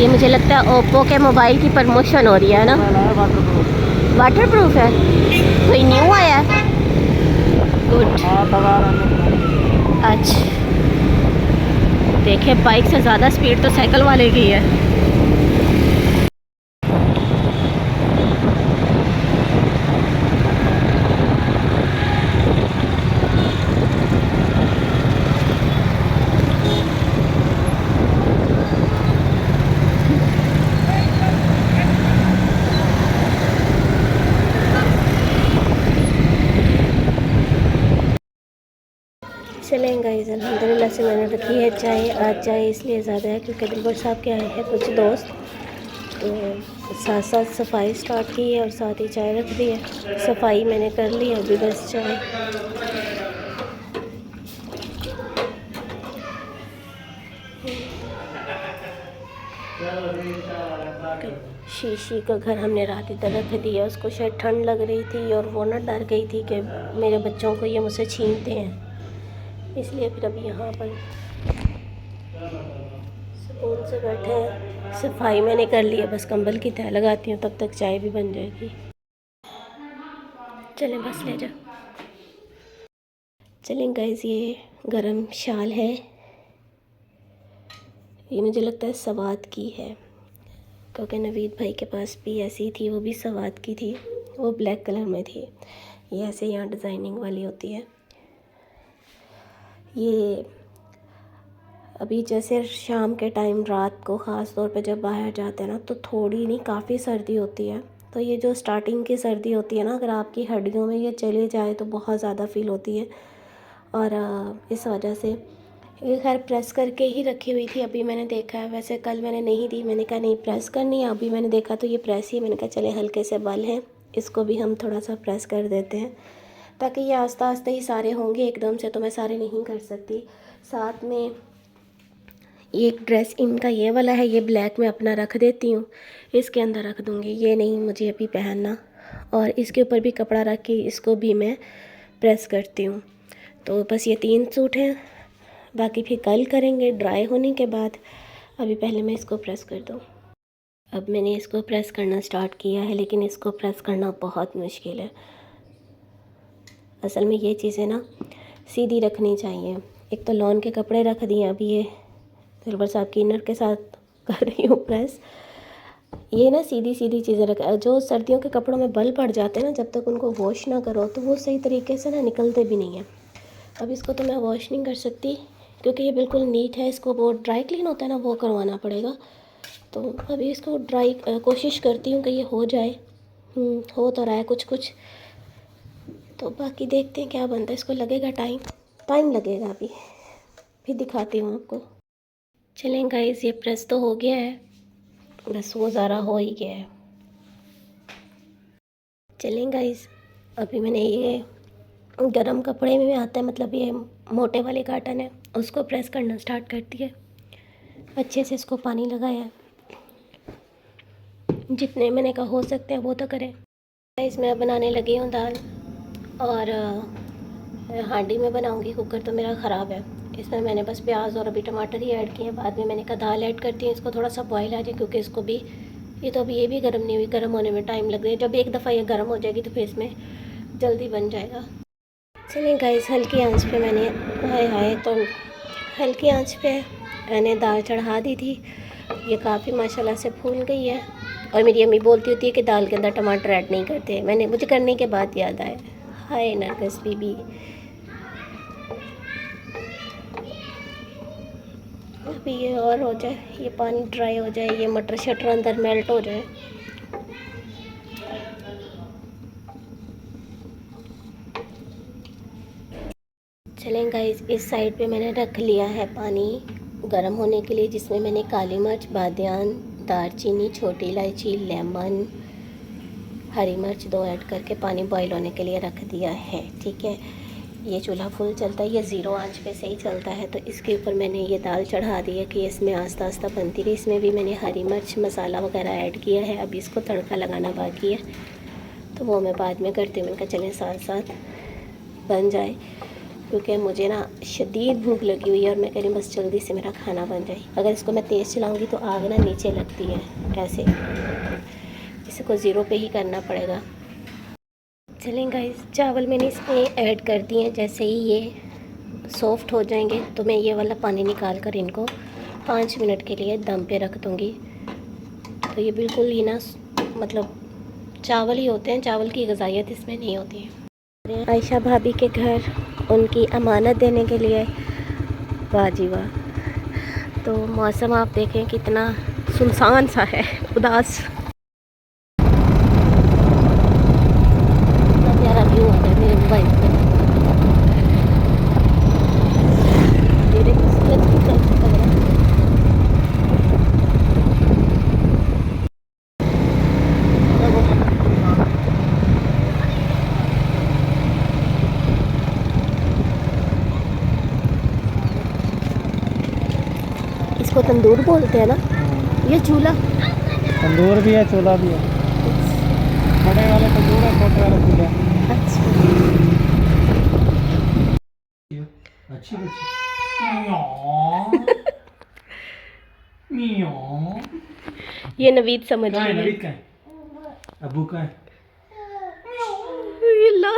ये मुझे लगता है ओप्पो के मोबाइल की प्रमोशन हो रही है ना। वाटर प्रूफ है, कोई न्यू आया है? गुड। अच्छा, देखे बाइक से ज़्यादा स्पीड तो साइकिल वाले की है। चलें गाइस, अल्हम्दुलिल्लाह से मैंने रखी है चाय। आज चाय इसलिए ज़्यादा है क्योंकि दिलबर साहब के आए हैं कुछ दोस्त, तो साथ साथ सफाई स्टार्ट की है और साथ ही चाय रख दी है। सफाई मैंने कर ली, अभी बस चाय। शीशी का घर हमने रात इधर रख दिया, उसको शायद ठंड लग रही थी और वो ना डर गई थी कि मेरे बच्चों को ये मुझसे छीनते हैं, इसलिए फिर अभी यहाँ पर सुकून से बैठे हैं। सफाई मैंने कर ली है, बस कंबल की तह लगाती हूँ, तब तक चाय भी बन जाएगी। चलें बस ले जा। चलें गाइस, ये गरम शाल है, ये मुझे लगता है सवात की है क्योंकि नवीद भाई के पास भी ऐसी थी, वो भी सवात की थी, वो ब्लैक कलर में थी। ये ऐसे यहाँ डिज़ाइनिंग वाली होती है। ये अभी जैसे शाम के टाइम, रात को ख़ास तौर पे जब बाहर जाते हैं ना, तो थोड़ी नहीं काफ़ी सर्दी होती है। तो ये जो स्टार्टिंग की सर्दी होती है ना, अगर आपकी हड्डियों में ये चली जाए तो बहुत ज़्यादा फील होती है। और इस वजह से ये खैर प्रेस करके ही रखी हुई थी, अभी मैंने देखा है। वैसे कल मैंने नहीं दी, मैंने कहा नहीं प्रेस करनी है, अभी मैंने देखा तो ये प्रेस ही। मैंने कहा चले हल्के से बल हैं, इसको भी हम थोड़ा सा प्रेस कर देते हैं ताकि ये आस्ता आस्ता ही सारे होंगे, एकदम से तो मैं सारे नहीं कर सकती। साथ में ये एक ड्रेस इनका ये वाला है, ये ब्लैक में अपना रख देती हूँ, इसके अंदर रख दूँगी, ये नहीं मुझे अभी पहनना। और इसके ऊपर भी कपड़ा रख के इसको भी मैं प्रेस करती हूँ। तो बस ये 3 सूट हैं, बाकी फिर कल करेंगे ड्राई होने के बाद। अभी पहले मैं इसको प्रेस कर दूँ। अब मैंने इसको प्रेस करना स्टार्ट किया है, लेकिन इसको प्रेस करना बहुत मुश्किल है। असल में ये चीज़ें ना सीधी रखनी चाहिए। एक तो लॉन के कपड़े रख दिए, अभी ये दिलबर साहब की इनर के साथ कर रही हूँ प्रेस। ये ना सीधी सीधी चीज़ें रख, जो सर्दियों के कपड़ों में बल पड़ जाते हैं ना, जब तक उनको वॉश ना करो तो वो सही तरीके से ना निकलते भी नहीं हैं। अब इसको तो मैं वॉश नहीं कर सकती क्योंकि ये बिल्कुल नीट है, इसको वो ड्राई क्लीन होता है ना, वो करवाना पड़ेगा। तो अभी इसको ड्राई कोशिश करती हूँ कि ये हो जाए। हो तो रहा है कुछ कुछ, तो बाकी देखते हैं क्या बनता है। इसको लगेगा टाइम लगेगा, अभी फिर दिखाती हूँ आपको। चलें गाइस, ये प्रेस तो हो गया है, बस वो ज़रा हो ही गया है। चलें गाइस, अभी मैंने ये गरम कपड़े में आता है, मतलब ये मोटे वाले काटन है, उसको प्रेस करना स्टार्ट करती है। अच्छे से इसको पानी लगाया है, जितने मैंने कहा हो सकते हैं वो तो करें। इसमें बनाने लगी हूँ दाल, और हांडी में बनाऊँगी, कुकर तो मेरा ख़राब है। इसमें मैंने बस प्याज और अभी टमाटर ही ऐड किए हैं, बाद में मैंने कहा दाल ऐड करती हूँ, इसको थोड़ा सा बॉयल आ जाए क्योंकि इसको भी ये तो अभी ये भी गर्म नहीं हुई, गर्म होने में टाइम लग है। जब एक दफ़ा ये गर्म हो जाएगी तो फिर इसमें जल्दी बन जाएगा। चलिए गाइस, हल्की आंच पे मैंने तो हल्की आंच पे मैंने दाल चढ़ा दी थी। ये काफ़ी माशाल्लाह से फूल गई है। और मेरी अम्मी बोलती होती है कि दाल के अंदर टमाटर ऐड नहीं करते, मुझे करने के बाद याद आया। हाय नरगिस बीबी, अभी ये और हो जाए, ये पानी ड्राई हो जाए, ये मटर शटर अंदर मेल्ट हो जाए। चलें गाइस, इस साइड पे मैंने रख लिया है पानी गर्म होने के लिए, जिसमें मैंने काली मिर्च, बादियान, दालचीनी, छोटी इलायची, लेमन, हरी मिर्च 2 ऐड करके पानी बॉईल होने के लिए रख दिया है। ठीक है, ये चूल्हा फुल चलता है, ये 0 आंच पे से ही चलता है। तो इसके ऊपर मैंने ये दाल चढ़ा दी है कि इसमें आस्ता आस्ता बनती रही। इसमें भी मैंने हरी मिर्च मसाला वगैरह ऐड किया है, अभी इसको तड़का लगाना बाकी है, तो वो मैं बाद में करती हूँ। मैंने कहा चलें साथ साथ बन जाए, क्योंकि मुझे ना शदीद भूख लगी हुई है और मैं कह रही हूँ बस जल्दी से मेरा खाना बन जाए। अगर इसको मैं तेज़ चलाऊँगी तो आग ना नीचे लगती है ऐसे, इसको ज़ीरो पे ही करना पड़ेगा। चलें गाइस, चावल मैंने इसमें ऐड कर दिए हैं। जैसे ही ये सॉफ्ट हो जाएंगे तो मैं ये वाला पानी निकाल कर इनको 5 मिनट के लिए दम पे रख दूँगी। तो ये बिल्कुल ही ना मतलब चावल ही होते हैं, चावल की ग़िज़ाइयत इसमें नहीं होती है। आयशा भाभी के घर उनकी अमानत देने के लिए, वाह जी वाह। तो मौसम आप देखें कितना सुनसान सा है, उदास। कितना प्यारा व्यू आ रहा है मेरे मोबाइल पे। मेरे सूरज की तरफ से लग रहा है। इसको तंदूर बोलते हैं ना, ये चूल्हा? तंदूर भी है, चूल्हा भी है। बड़े वाले तंदूर है, छोटे वाले चूल्हा। अच्छा, अच्छी बच्ची। मियां। ये नवीद समझ कहाँ है रही नवीद? कहाँ है? अब्बू कहाँ है? ये ला।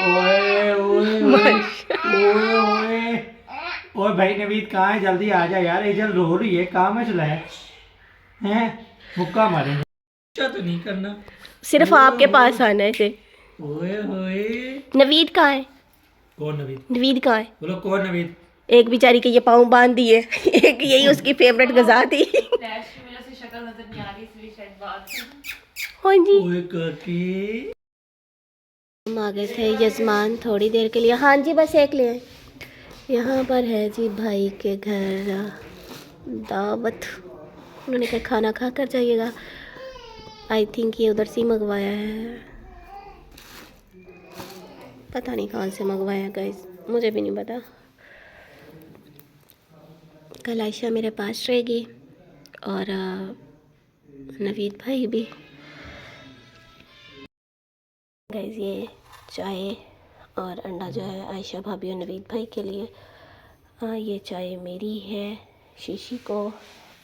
ओए ओए ओए ओए ओए ओए भाई नवीद कहाँ है? जल्दी आ जा यार, एजल रो रही है, काम है चला है मुक्का मारेंगे। अच्छा तो नहीं करना, सिर्फ आपके पास आना है इसे। ओए ओए। नवीद कहाँ है? कौन नवीद? नवीद कहाँ है? बोलो कौन नवीद? एक बेचारी के ये पाँव बांध दिए, एक यही उसकी फेवरेट गजा थी। हाँ जी, ओए करके हम आ गए थे यजमान थोड़ी देर के लिए। हाँ जी, बस एक ले आए। यहाँ पर है जी भाई के घर दावत, उन्होंने कहा खाना खा कर जाइएगा। आई थिंक ये उधर से मंगवाया है, पता नहीं कहाँ से मंगवाया गाइस, मुझे भी नहीं पता। कल आयशा मेरे पास रहेगी और नवीद भाई भी। गाइस ये चाय और अंडा जो है आयशा भाभी और नवीद भाई के लिए। ये चाय मेरी है, शीशी को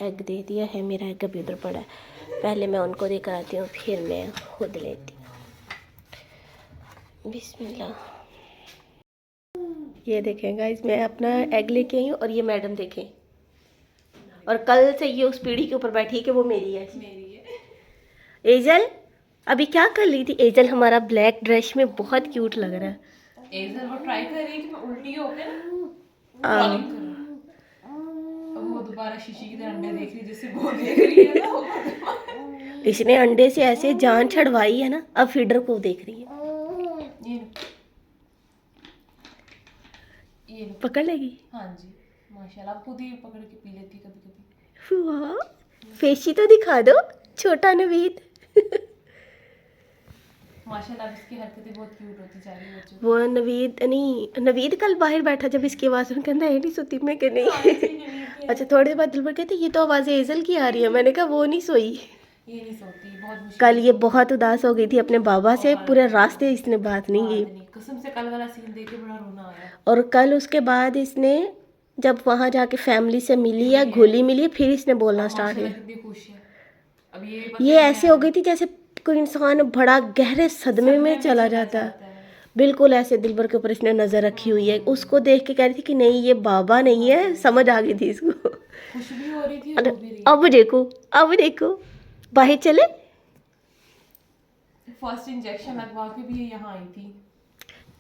एग दे दिया है, मेरा एग अभी उधर पड़ा है, पहले मैं उनको देकर आती हूँ फिर मैं खुद लेती हूँ। बिस्मिल्लाह। ये देखें गाइस, मैं अपना एग लेके आई हूँ और ये मैडम देखें, और कल से ये उस पीढ़ी के ऊपर बैठी है कि वो मेरी है। एजल अभी क्या कर रही थी? एजल हमारा ब्लैक ड्रेस में बहुत क्यूट लग रहा है। एजल वो ट्राई कर रही है कि मैं उल्टी होके ना क्रॉलिंग करूं। अब वो दोबारा शीशी की तरह अंडे देख रही है, जैसे वो देख रही है ना वो। इसने अंडे से ऐसे जान छड़वाई है ना, अब फीडर को देख रही है। ये पकड़ लेगी? हाँ जी, माशाल्लाह खुद ही पकड़ के पी लेती कभी कभी। वाह, फेशी तो दिखा दो छोटा नवीद। माशाल्लाह इसकी हरकतें बहुत क्यूट होती जा रही है। वो नवीद नहीं, नवीद कल बाहर बैठा जब इसकी आवाज़ सुन, कहता है नहीं सोती, मैं कि नहीं। अच्छा, थोड़ी देर बाद दिलबर कहते ये तो आवाज़ें एजल की आ रही है। मैंने कहा वो नहीं सोई, ये नहीं सोती, बहुत मुश्किल। कल ये बहुत उदास हो गई थी अपने बाबा से, पूरे रास्ते इसने बात नहीं की। कसम से कल वाला सीन देख के बड़ा रोना आया। और कल उसके बाद इसने जब वहाँ जाके फैमिली से मिली है, घुली मिली है, फिर इसने बोलना स्टार्ट किया। कितनी खुश है अब ये ऐसे हो गई थी जैसे कोई इंसान बड़ा गहरे सदमे में चला जाता है, बिल्कुल ऐसे दिलबर के ऊपर इसने नज़र रखी हुई है। उसको देख के कह रही थी कि नहीं ये बाबा नहीं है, समझ आ गई थी इसको। खुश भी हो रही थी और रो भी रही। अब देखो, अब देखो, बाहर चले। फर्स्ट इंजेक्शन लगवा के भी ये यहाँ आई थी।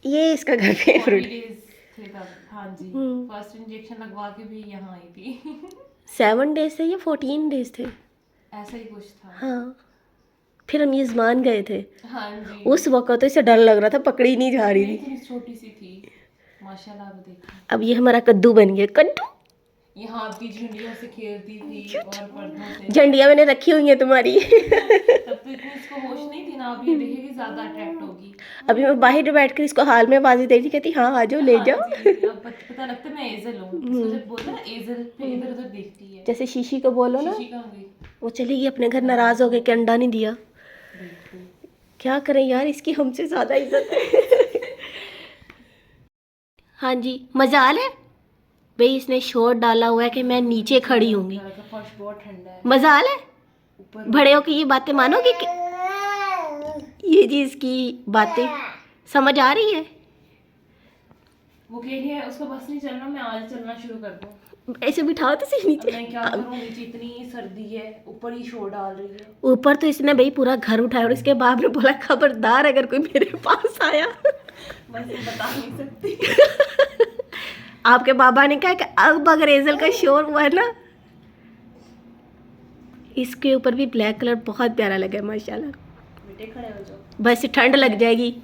ये इसका घर फेवरेट। 40 days थे तब। हाँ जी, फर्स्ट इंजेक्शन लगवा के भी यहाँ आई थी। 7 डेज थे या 14 डेज थे, ऐसा ही कुछ था। हाँ। फिर हम यजमान गए थे, हाँ जी, उस वक्त तो इसे डर लग रहा था, पकड़ी नहीं जा रही थी। इतनी छोटी सी थी माशाल्लाह। अब देखो अब ये हमारा कद्दू बन गया, कद्दू। यहाँ आपकी झंडियों से खेलती थी और पर्दों से। झंडियाँ मैंने रखी हुई हैं तुम्हारी। तब तो इतनी इसको होश नहीं थी ना, अब ये देखेगी ज्यादा अट्रैक्ट होगी। अभी मैं बाहर बैठ कर इसको हाल में आवाज़ें दे रही, कहती हाँ आ जाओ, ले जाओ। हाँ जी, अब पता लगता है मैं एजल हूँ। इसको जब बोलते ना एजल, फिर इधर उधर देखती है। जैसे शीशी को बोलो ना, शीशी कहाँ गई? वो चली गई अपने घर, नाराज़ हो गई कि अंडा नहीं दिया। बिल्कुल। क्या करें यार, इसकी हमसे ज़्यादा इज्जत है। हाँ जी, मजाल है भाई, इसने शोर डाला हुआ है कि मैं नीचे खड़ी होंगी। फर्श बहुत ठंडा है। मजाल है, ऊपर बड़े हो की ये बातें मानोगे कि ये जी इसकी बातें समझ आ रही है? वो कह रही है उसको बस नहीं चलना, मैं आज चलना शुरू कर दूं। ऐसे बिठाओ तो सही अब नीचे। मैं क्या करूं, नीचे इतनी सर्दी है, ऊपर ही शोर डाल रही है। ऊपर तो इसने भाई पूरा घर उठाया और इसके बाप ने बोला खबरदार अगर कोई मेरे पास आया। मैं इसे बता नहीं सकती। आपके बाबा ने कहा कि अब अगर एजल का शोर हुआ है ना, इसके ऊपर भी ब्लैक कलर बहुत प्यारा लगा है माशाल्लाह। बेटे खड़े हो जाओ, बस ठंड लग जाएगी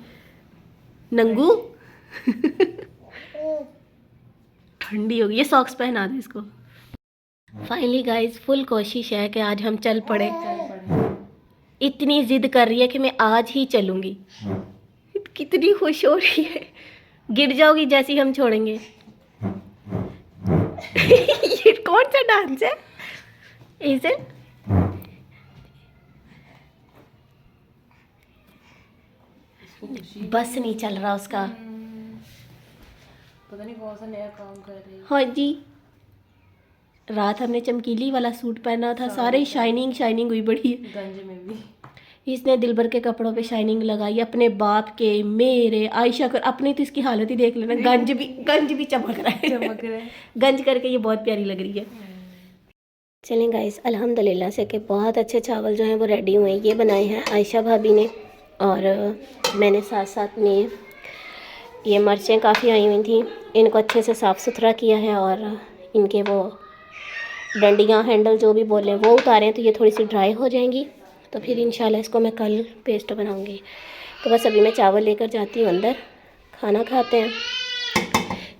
नंगू। ठंडी होगी, ये सॉक्स पहना दे इसको। फाइनली गाइस फुल कोशिश है कि आज हम चल पड़े। इतनी जिद कर रही है कि मैं आज ही चलूंगी। कितनी खुश हो रही है, गिर जाओगी जैसे ही हम छोड़ेंगे। ये कौन सा डांस है इसे? बस नहीं चल रहा उसका। पता नहीं कौन सा नया काम कर रही है। हाँ जी, रात हमने चमकीली वाला सूट पहना था, सारे शाइनिंग शाइनिंग हुई बड़ी है। गंज में भी इसने दिलबर के कपड़ों पे शाइनिंग लगाई, अपने बाप के, मेरे, आयशा कर, अपनी तो इसकी हालत ही देख लेना। गंज भी चमक रहा है, चमक रहे। गंज करके ये बहुत प्यारी लग रही है। चलें गाइस, अल्हम्दुलिल्लाह से कि बहुत अच्छे चावल जो हैं वो रेडी हुए हैं। ये बनाए हैं आयशा भाभी ने, और मैंने साथ साथ में ये मिर्चें काफ़ी आई हुई थी, इनको अच्छे से साफ़ सुथरा किया है और इनके वो डंडियाँ हैंडल जो भी बोले वो उतारे हैं, तो ये थोड़ी सी ड्राई हो जाएंगी, तो फिर इंशाल्लाह इसको मैं कल पेस्ट बनाऊंगी। तो बस अभी मैं चावल लेकर जाती हूँ अंदर, खाना खाते हैं।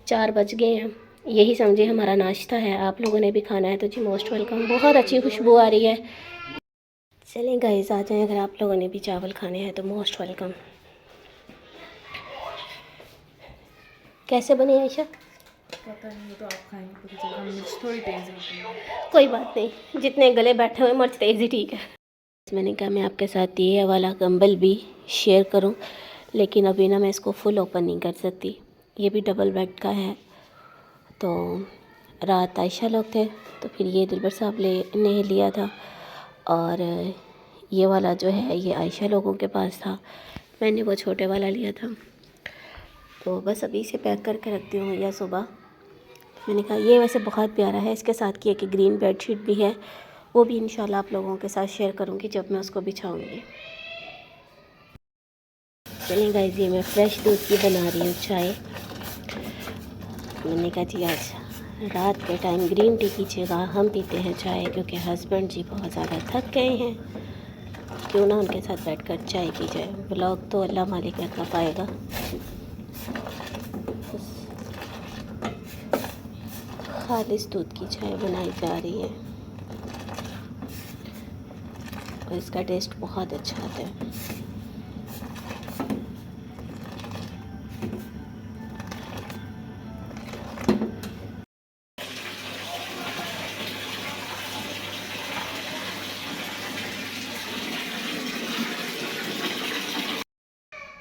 4 बज गए हैं, यही समझे हमारा नाश्ता है। आप लोगों ने भी खाना है तो जी मोस्ट वेलकम। बहुत अच्छी खुशबू आ रही है। चलें गाइस आ जाएं, अगर आप लोगों ने भी चावल खाने हैं तो मोस्ट वेलकम। कैसे बने आयशा? पता नहीं, वो तो आप खाएंगे पता चलेगा। मिर्च थोड़ी तेज होती है। कोई बात नहीं, जितने गले बैठे हुए मिर्च तेज़ ही ठीक है। मैंने कहा मैं आपके साथ ये वाला कंबल भी शेयर करूं, लेकिन अभी ना मैं इसको फुल ओपन नहीं कर सकती। ये भी डबल बेड का है। तो रात आयशा लोग थे तो फिर ये दिलबर साहब ने लिया था, और ये वाला जो है ये आयशा लोगों के पास था, मैंने वो छोटे वाला लिया था। तो बस अभी इसे पैक करके रखती हूँ या सुबह। मैंने कहा ये वैसे बहुत प्यारा है, इसके साथ की एक ग्रीन बेडशीट भी है, वो भी इंशाल्लाह आप लोगों के साथ शेयर करूँगी जब मैं उसको बिछाऊँगी। चलिए गाइस, ये मैं फ्रेश दूध की बना रही हूँ चाय। मैंने कहा जी आज रात के टाइम ग्रीन टी की जगह हम पीते हैं चाय, क्योंकि हस्बैंड जी बहुत ज़्यादा थक गए हैं, क्यों ना उनके साथ बैठकर चाय पी जाए। व्लॉग तो अल्लाह मालिक कर पाएगा। खालिस दूध की चाय बनाई जा रही है और इसका टेस्ट बहुत अच्छा आता है।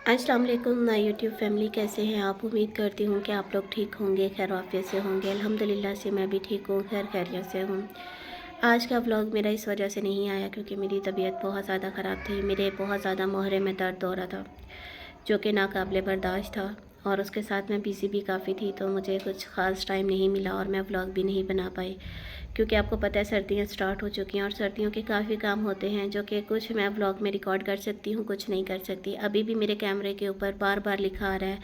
अस्सलाम वालेकुम माय यूट्यूब फैमिली, कैसे हैं आप? उम्मीद करती हूँ कि आप लोग ठीक होंगे, खैर आफियत से होंगे। अल्हम्दुलिल्लाह से मैं भी ठीक हूँ, खैर खैरियत से हूँ। आज का व्लॉग मेरा इस वजह से नहीं आया क्योंकि मेरी तबीयत बहुत ज़्यादा ख़राब थी। मेरे बहुत ज़्यादा मोहरे में दर्द हो रहा था जो कि नाकाबिले बर्दाश्त था, और उसके साथ मैं बिज़ी भी काफ़ी थी, तो मुझे कुछ ख़ास टाइम नहीं मिला और मैं व्लॉग भी नहीं बना पाई, क्योंकि आपको पता है सर्दियाँ स्टार्ट हो चुकी हैं और सर्दियों के काफ़ी काम होते हैं जो कि कुछ मैं व्लॉग में रिकॉर्ड कर सकती हूँ, कुछ नहीं कर सकती। अभी भी मेरे कैमरे के ऊपर बार बार लिखा आ रहा है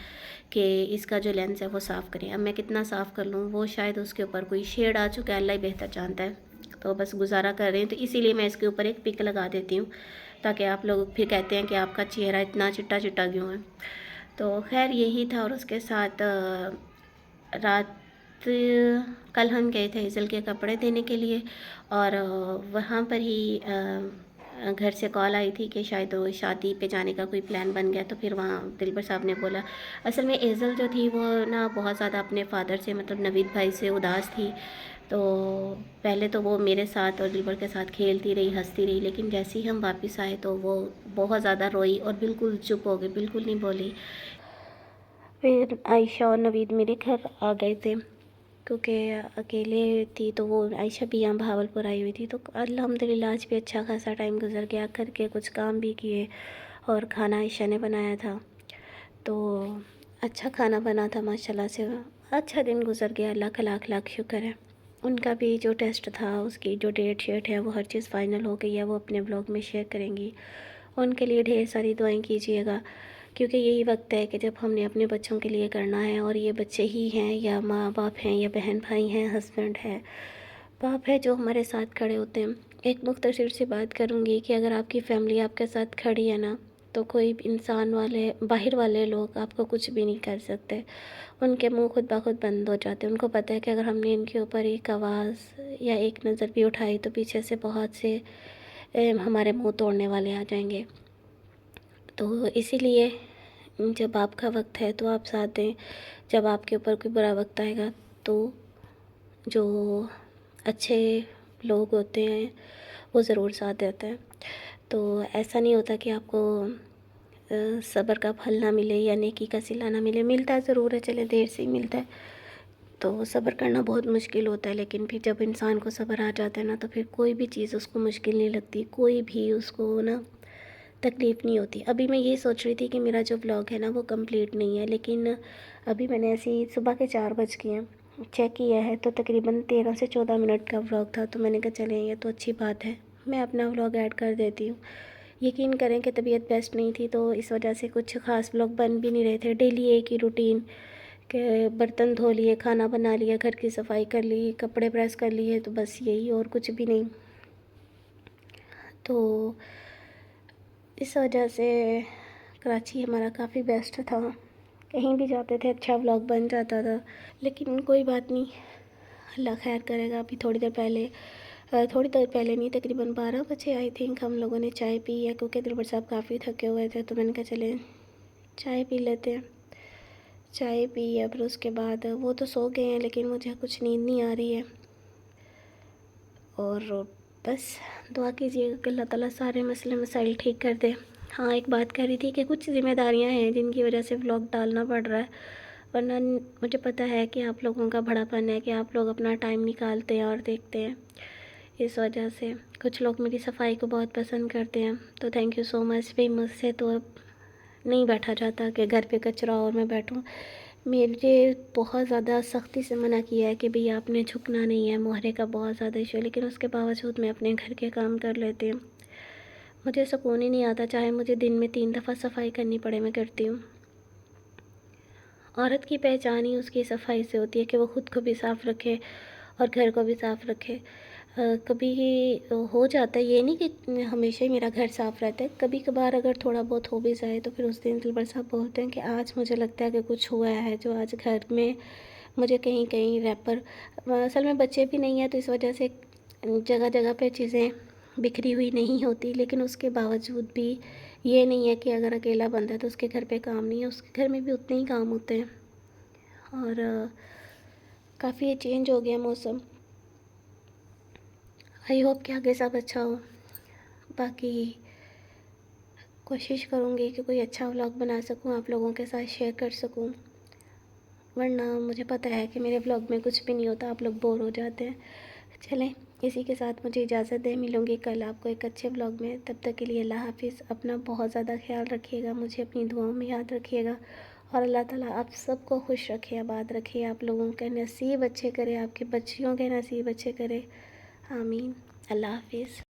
कि इसका जो लेंस है वो साफ़ करें। अब मैं कितना साफ़ कर लूँ, वो शायद उसके ऊपर कोई शेड आ चुका है, अल्लाह ही बेहतर जानता है। तो बस गुजारा कर रहे हैं, तो इसीलिए मैं इसके ऊपर एक पिक लगा देती हूँ ताकि आप लोग फिर कहते हैं कि आपका चेहरा इतना चिट्टा चिट्टा क्यों है। तो खैर यही था, और उसके साथ रात कल हम गए थे ईज़ल के कपड़े देने के लिए, और वहाँ पर ही घर से कॉल आई थी कि शायद वो शादी पे जाने का कोई प्लान बन गया, तो फिर वहाँ दिलबर साहब ने बोला। असल में एज़ल जो थी वो ना बहुत ज़्यादा अपने फ़ादर से मतलब नवीद भाई से उदास थी। तो पहले तो वो मेरे साथ और दिलबर के साथ खेलती रही, हंसती रही, लेकिन जैसे ही हम वापस आए तो वो बहुत ज़्यादा रोई और बिल्कुल चुप हो गई, बिल्कुल नहीं बोली। फिर आयशा और नवीद मेरे घर आ गए थे क्योंकि अकेले थी, तो वो आयशा भी यहाँ भावलपुर आई हुई थी। तो अल्हम्दुलिल्लाह आज भी अच्छा खासा टाइम गुजर गया, करके कुछ काम भी किए और खाना आयशा ने बनाया था, तो अच्छा खाना बना था माशाल्लाह से। अच्छा दिन गुजर गया, अल्लाह का लाख लाख शुक्र है। उनका भी जो टेस्ट था उसकी जो डेट शीट है वो हर चीज़ फ़ाइनल हो गई है, वो अपने ब्लॉग में शेयर करेंगी। उनके लिए ढेर सारी दुआएं कीजिएगा, क्योंकि यही वक्त है कि जब हमने अपने बच्चों के लिए करना है, और ये बच्चे ही हैं या माँ बाप हैं या बहन भाई हैं, हस्बैंड है, बाप है, जो हमारे साथ खड़े होते हैं। एक मुख्तसर सी बात करूँगी कि अगर आपकी फ़ैमिली आपके साथ खड़ी है ना, तो कोई इंसान वाले बाहर वाले लोग आपको कुछ भी नहीं कर सकते। उनके मुंह खुद ब खुद बंद हो जाते हैं। उनको पता है कि अगर हमने इनके ऊपर एक आवाज़ या एक नज़र भी उठाई तो पीछे से बहुत से हमारे मुंह तोड़ने वाले आ जाएंगे। तो इसीलिए जब आपका वक्त है तो आप साथ दें, जब आपके ऊपर कोई बुरा वक्त आएगा तो जो अच्छे लोग होते हैं वो ज़रूर साथ देते हैं। तो ऐसा नहीं होता कि आपको सब्र का फल ना मिले या नेकी का सिला ना मिले। मिलता है ज़रूर है, चले देर से ही मिलता है। तो सब्र करना बहुत मुश्किल होता है, लेकिन फिर जब इंसान को सब्र आ जाता है ना, तो फिर कोई भी चीज़ उसको मुश्किल नहीं लगती, कोई भी उसको ना तकलीफ़ नहीं होती। अभी मैं ये सोच रही थी कि मेरा जो व्लॉग है ना वो कंप्लीट नहीं है, लेकिन अभी मैंने ऐसे ही सुबह के 4 बज गए हैं चेक किया है, तो तकरीबन 13 से 14 मिनट का व्लॉग था। तो मैंने कहा चलें ये तो अच्छी बात है, मैं अपना व्लॉग ऐड कर देती हूँ। यकीन करें कि तबीयत बेस्ट नहीं थी, तो इस वजह से कुछ ख़ास व्लॉग बन भी नहीं रहे थे। डेली एक ही रूटीन के बर्तन धो लिए, खाना बना लिया, घर की सफाई कर ली, कपड़े प्रेस कर लिए, तो बस यही, और कुछ भी नहीं। तो इस वजह से कराची हमारा काफ़ी बेस्ट था, कहीं भी जाते थे अच्छा व्लॉग बन जाता था। लेकिन कोई बात नहीं, अल्लाह खैर करेगा। अभी थोड़ी देर पहले नहीं, तकरीबन 12 बजे आई थिंक हम लोगों ने चाय पी है, क्योंकि दिलबर साहब काफ़ी थके हुए थे। तो मैंने कहा चले चाय पी लेते हैं। चाय पी है, फिर उसके बाद वो तो सो गए हैं, लेकिन मुझे कुछ नींद नहीं आ रही है। और बस दुआ कीजिएगा कि अल्लाह ताला सारे मसले मसाइल ठीक कर दे। हाँ, एक बात कह रही थी कि कुछ ज़िम्मेदारियां हैं जिनकी वजह से व्लॉग डालना पड़ रहा है, वरना मुझे पता है कि आप लोगों का बड़ापन है कि आप लोग अपना टाइम निकालते हैं और देखते हैं। इस वजह से कुछ लोग मेरी सफाई को बहुत पसंद करते हैं, तो थैंक यू सो मच। भी मुझसे तो अब नहीं बैठा जाता कि घर पे कचरा और मैं बैठूं। मुझे बहुत ज़्यादा सख्ती से मना किया है कि भई आपने झुकना नहीं है, मोहरे का बहुत ज़्यादा इशू है, लेकिन उसके बावजूद मैं अपने घर के काम कर लेती हूँ। मुझे सुकून ही नहीं आता, चाहे मुझे दिन में 3 दफ़ा सफाई करनी पड़े, मैं करती हूँ। औरत की पहचान ही उसकी सफाई से होती है कि वो ख़ुद को भी साफ़ रखे और घर को भी साफ़ रखे। कभी हो जाता है, ये नहीं कि हमेशा ही मेरा घर साफ़ रहता है, कभी कभार अगर थोड़ा बहुत हो भी जाए तो फिर उस दिन दिलबर साहब बोलते हैं कि आज मुझे लगता है कि कुछ हुआ है, जो आज घर में मुझे कहीं कहीं रैपर, असल में बच्चे भी नहीं हैं तो इस वजह से जगह जगह पे चीज़ें बिखरी हुई नहीं होती, लेकिन उसके बावजूद भी ये नहीं है कि अगर अकेला बंदा है तो उसके घर पे काम नहीं है, उसके घर में भी उतने ही काम होते हैं। और काफ़ी चेंज हो गया मौसम। आई होप कि आगे सब अच्छा हो। बाकी कोशिश करूँगी कि कोई अच्छा व्लॉग बना सकूँ, आप लोगों के साथ शेयर कर सकूँ, वरना मुझे पता है कि मेरे व्लॉग में कुछ भी नहीं होता, आप लोग बोर हो जाते हैं। चलें, इसी के साथ मुझे इजाज़त दें, मिलूँगी कल आपको एक अच्छे व्लॉग में। तब तक के लिए अल्लाह हाफ़िज़। अपना बहुत ज़्यादा ख्याल रखिएगा, मुझे अपनी दुआओं में याद रखिएगा, और अल्लाह ताला आप सबको खुश रखे, आबाद रखे, आप लोगों के नसीब अच्छे करे, आपके बच्चियों के नसीब अच्छे करे। आमीन। अल्लाह हाफ़िज़।